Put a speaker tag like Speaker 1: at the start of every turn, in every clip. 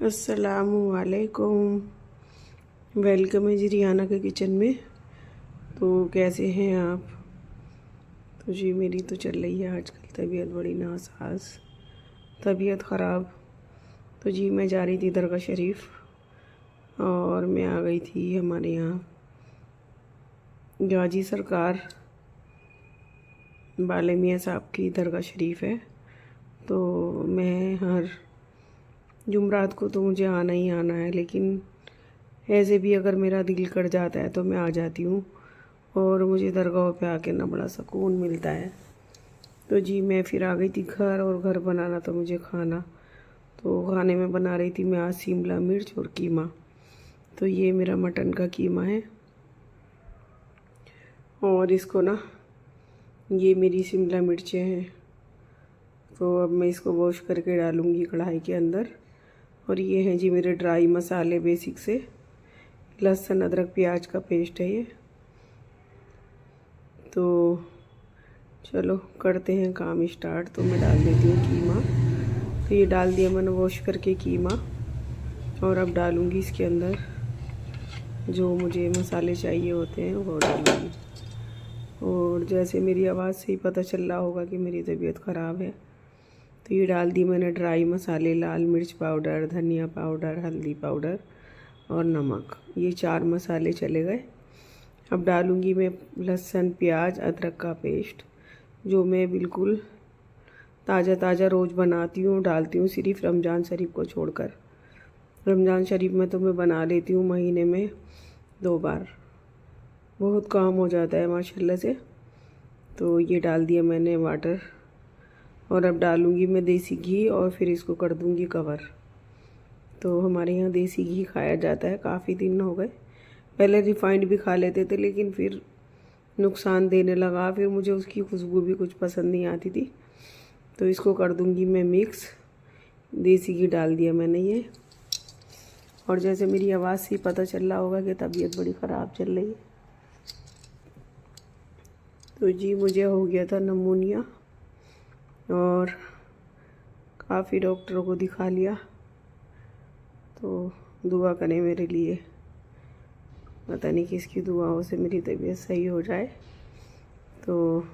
Speaker 1: अस्सलामुअलैकुम। वेलकम है जी रियाना के किचन में। तो कैसे हैं आप? तो जी मेरी तो चल रही है आजकल तबीयत बड़ी नासाज, तबीयत ख़राब। तो जी मैं जा रही थी दरगाह शरीफ और मैं आ गई थी हमारे यहाँ गाजी सरकार बाले मियाँ साहब की दरगाह शरीफ है। तो मैं हर जुमरात को तो मुझे आना ही आना है, लेकिन ऐसे भी अगर मेरा दिल कर जाता है तो मैं आ जाती हूँ और मुझे दरगाह पे आके ना बड़ा सुकून मिलता है। तो जी मैं फिर आ गई थी घर, और घर बनाना तो मुझे खाना, तो खाने में बना रही थी मैं आज शिमला मिर्च और कीमा। तो ये मेरा मटन का कीमा है और इसको ना, ये मेरी शिमला मिर्चें हैं। तो अब मैं इसको वॉश करके डालूँगी कढ़ाई के अंदर। और ये हैं जी मेरे ड्राई मसाले बेसिक से, लहसुन अदरक प्याज का पेस्ट है ये। तो चलो करते हैं काम स्टार्ट। तो मैं डाल देती हूँ कीमा। तो ये डाल दिया मैंने वॉश करके कीमा, और अब डालूँगी इसके अंदर जो मुझे मसाले चाहिए होते हैं वो डालूँगी। और जैसे मेरी आवाज़ से ही पता चल रहा होगा कि मेरी तबीयत ख़राब है, तो ये डाल दी मैंने ड्राई मसाले, लाल मिर्च पाउडर, धनिया पाउडर, हल्दी पाउडर और नमक। ये 4 मसाले चले गए। अब डालूँगी मैं लहसुन प्याज अदरक का पेस्ट, जो मैं बिल्कुल ताज़ा ताज़ा रोज़ बनाती हूँ, डालती हूँ सिर्फ रमज़ान शरीफ को छोड़कर। रमज़ान शरीफ में तो मैं बना लेती हूँ महीने में 2 बार, बहुत काम हो जाता है माशाल्लाह से। तो ये डाल दिया मैंने वाटर, और अब डालूँगी मैं देसी घी और फिर इसको कर दूँगी कवर। तो हमारे यहाँ देसी घी खाया जाता है, काफ़ी दिन हो गए। पहले रिफाइंड भी खा लेते थे, लेकिन फिर नुकसान देने लगा, फिर मुझे उसकी खुशबू भी कुछ पसंद नहीं आती थी। तो इसको कर दूँगी मैं मिक्स। देसी घी डाल दिया मैंने ये। और जैसे मेरी आवाज़ से पता चल रहा होगा कि तबीयत बड़ी ख़राब चल रही है। तो जी मुझे हो गया था नमूनिया और काफ़ी डॉक्टरों को दिखा लिया। तो दुआ करें मेरे लिए, पता नहीं किसकी दुआओं से मेरी तबीयत सही हो जाए। तो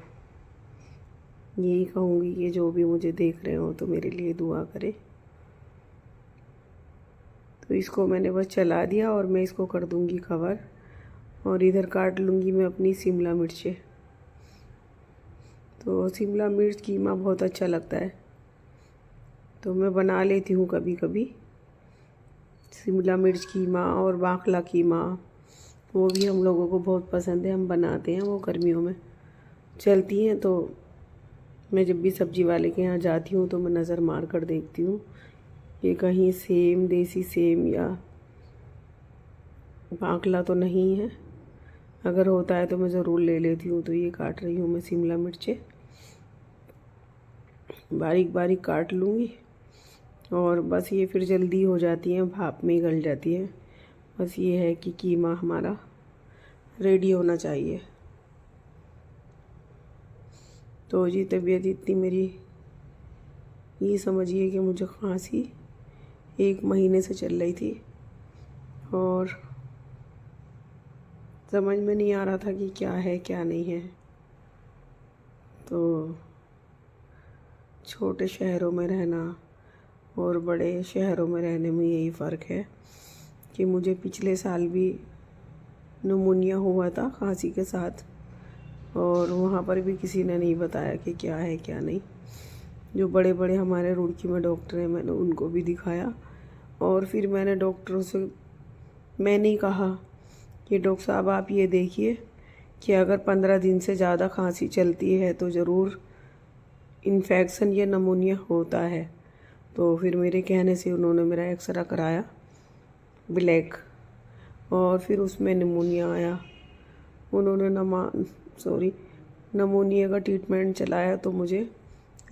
Speaker 1: यही कहूँगी कि जो भी मुझे देख रहे हो तो मेरे लिए दुआ करें। तो इसको मैंने बस चला दिया और मैं इसको कर दूँगी कवर, और इधर काट लूँगी मैं अपनी शिमला मिर्चें। तो शिमला मिर्च कीमा बहुत अच्छा लगता है, तो मैं बना लेती हूँ कभी कभी शिमला मिर्च कीमा। और बाखला कीमा वो भी हम लोगों को बहुत पसंद है, हम बनाते हैं, वो गर्मियों में चलती हैं। तो मैं जब भी सब्ज़ी वाले के यहाँ जाती हूँ तो मैं नज़र मार कर देखती हूँ कि कहीं सेम देसी सेम या बाखला तो नहीं है। अगर होता है तो मैं ज़रूर ले लेती हूँ। तो ये काट रही हूँ मैं शिमला मिर्चें, बारीक बारीक काट लूँगी, और बस ये फिर जल्दी हो जाती हैं, भाप में ही गल जाती है। बस ये है कि कीमा हमारा रेडी होना चाहिए। तो जी तबीयत इतनी मेरी, ये समझिए कि मुझे खांसी 1 महीने से चल रही थी, और समझ में नहीं आ रहा था कि क्या है क्या नहीं है। तो छोटे शहरों में रहना और बड़े शहरों में रहने में यही फ़र्क है कि मुझे पिछले साल भी निमोनिया हुआ था खांसी के साथ, और वहाँ पर भी किसी ने नहीं बताया कि क्या है क्या नहीं। जो बड़े बड़े हमारे रुड़की में डॉक्टर हैं, मैंने उनको भी दिखाया, और फिर मैंने डॉक्टरों से मैंने ही कहा कि डॉक्टर साहब आप ये देखिए कि अगर 15 दिन से ज़्यादा खांसी चलती है तो ज़रूर इन्फेक्शन या नमूनिया होता है। तो फिर मेरे कहने से उन्होंने मेरा एक्सरा कराया ब्लैक, और फिर उसमें नमूनिया आया। उन्होंने नमूनिया का ट्रीटमेंट चलाया तो मुझे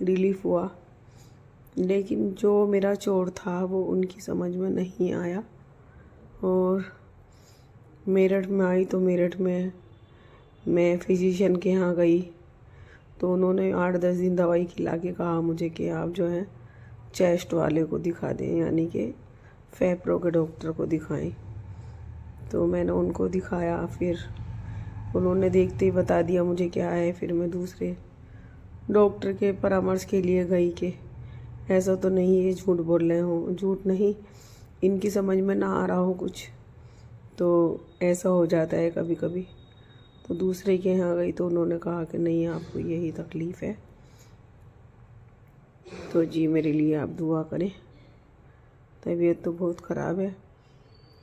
Speaker 1: रिलीफ़ हुआ, लेकिन जो मेरा चोट था वो उनकी समझ में नहीं आया। और मेरठ में आई तो मेरठ में मैं फिजिशियन के यहाँ गई, तो उन्होंने 8-10 दिन दवाई खिला के कहा मुझे कि आप जो है चेस्ट वाले को दिखा दें, यानी कि फेफड़ों के डॉक्टर को दिखाएं। तो मैंने उनको दिखाया, फिर उन्होंने देखते ही बता दिया मुझे क्या है। फिर मैं दूसरे डॉक्टर के परामर्श के लिए गई कि ऐसा तो नहीं ये झूठ बोल रहे हो, झूठ नहीं, इनकी समझ में ना आ रहा हो कुछ, तो ऐसा हो जाता है कभी कभी। तो दूसरे के यहाँ गई तो उन्होंने कहा कि नहीं, आपको यही तकलीफ़ है, तो जी मेरे लिए आप दुआ करें। तबीयत तो बहुत ख़राब है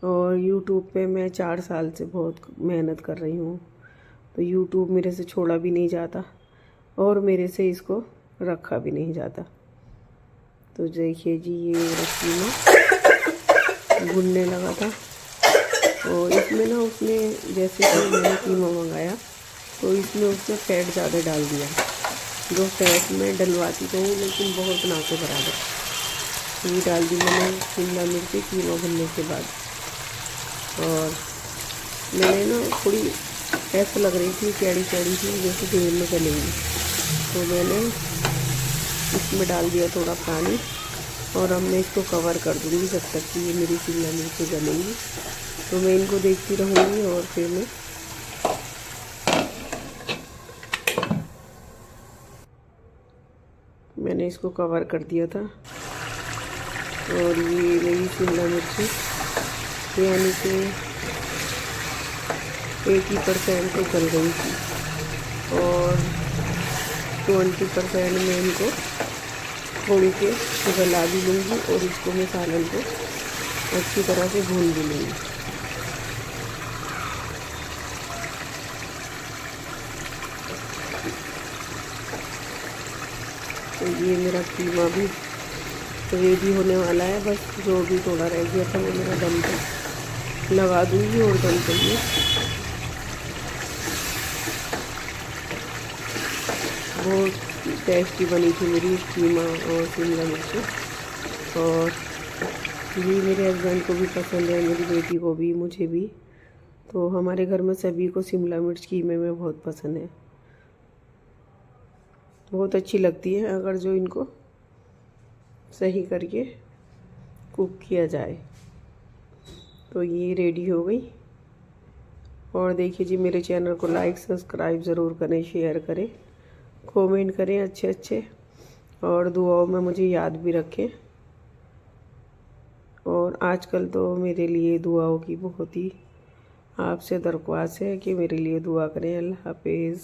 Speaker 1: और यूट्यूब पे मैं 4 साल से बहुत मेहनत कर रही हूँ, तो यूट्यूब मेरे से छोड़ा भी नहीं जाता और मेरे से इसको रखा भी नहीं जाता। तो देखिए जी, ये कीमा भुनने लगा था और इसमें ना उसने, जैसे कि मैंने कीमा मंगाया तो इसमें उसने फैट ज़्यादा डाल दिया, जो फैट में डलवाती तो हूँ लेकिन बहुत ना के बराबर। ये डाल दी मैंने शिमला मिर्ची कीमा भुनने के बाद। और मैंने ना थोड़ी ऐसा लग रही थी, कैड़ी कैड़ी थी, जैसे तेल में गलेंगी, तो मैंने इसमें डाल दिया थोड़ा पानी और अब मैं इसको कवर कर दूँगी जब तक कि ये मेरी शिमला मिर्ची गलेंगी। तो मैं इनको देखती रहूँगी और फिर मैंने इसको कवर कर दिया था। और ये मेरी शिमला मिर्ची यानी कि 80% तो गल गई थी और 20% में इनको थोड़ी के गला भी लूँगी और इसको मैं सालन को अच्छी तरह से भून भी लूँगी। तो ये मेरा कीमा भी रेडी होने वाला है, बस जो भी थोड़ा रह गया था वो मेरा दम पे लगा दूँगी और दम पे ये बहुत टेस्टी बनी थी मेरी कीमा और शिमला मिर्ची। और ये मेरे हस्बैंड को भी पसंद है, मेरी बेटी को भी, मुझे भी। तो हमारे घर में सभी को शिमला मिर्च कीमे में बहुत पसंद है, बहुत अच्छी लगती है अगर जो इनको सही करके कुक किया जाए। तो ये रेडी हो गई। और देखिए जी, मेरे चैनल को लाइक सब्सक्राइब ज़रूर करें, शेयर करें, कमेंट करें अच्छे अच्छे, और दुआओं में मुझे याद भी रखें। और आजकल तो मेरे लिए दुआओं की बहुत ही आपसे दरख्वास्त है कि मेरे लिए दुआ करें। अल्लाह हाफिज़।